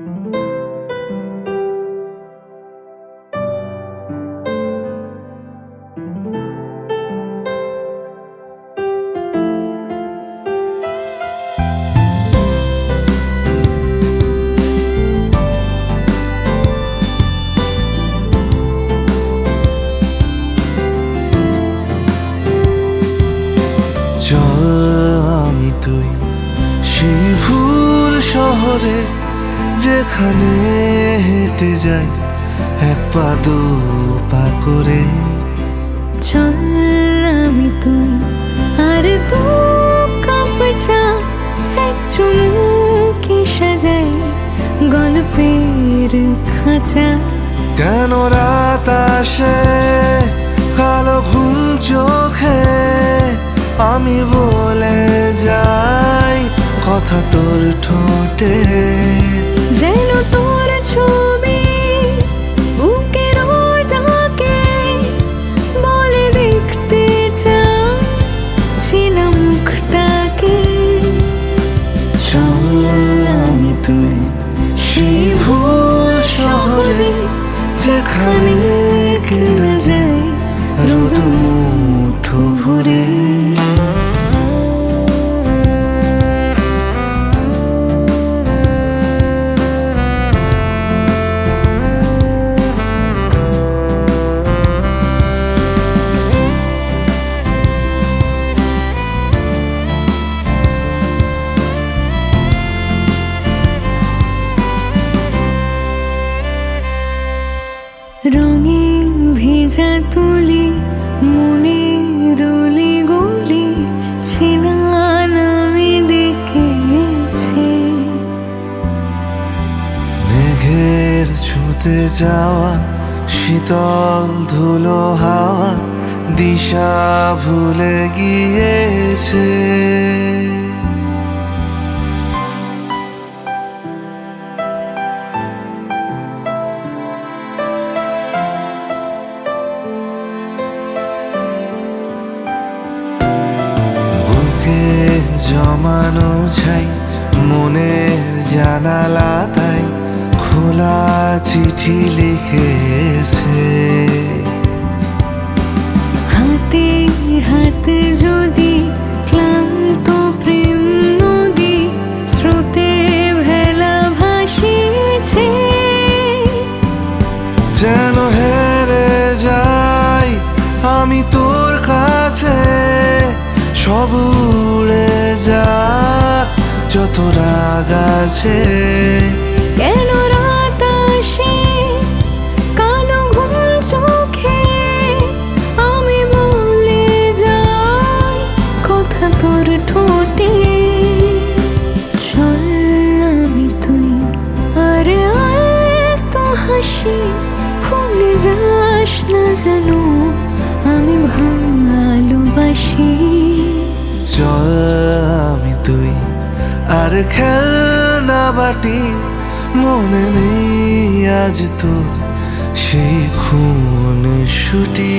চল আমি তুই সেই ভুল শহরে, যেখানে হেঁটে যাই এক পা দু পা করে। চল আমি তুই আর দু কাপ চা এক চুমুকে সাজাই গল্পের খাঁচা। কেন রাত আসে কালো ঘুম চোখে, আমি বলে যাই কথা তোর ঠোঁটে। যেন তোর ছবি বুকের জাকে বলে দেখতে চাচ্ছিলাম মুখটাকে। চল আমি তুই সেই ভুল শহরে, যেখানে কেনা যায় রোদ মুঠো ভরে। রঙিন ভেজা তুলি মনে রলি গলি ছিলান আমি ডেকেছে। মেঘের ছুঁতে যাওয়া শীতল ধুলো হাওয়া দিশা ভুলে গিয়েছে। বুকে জমানো ছাই মনের জানালা, তাই খোলা চিঠি লিখেছে। হাতে হাতে যদি ক্লান্ত প্রেম নদী স্রোতে ভেলা ভাসিয়েছে। যেন হেরে যাই আমি তোর কাছে, সব উড়ে যাক যত রাগ আছে। কেন রাত আসে কালো ঘুম চোখে, আমি বলে যাই কথা তোর ঠোঁটে। চল আমি তুই আর তো হাসি ভুলে যাস না যেন আমি ভালোবাসি। চল আমি তুই আর খেলনা বাটি, মনে নেই আজ তো সেই খুন ছুটি।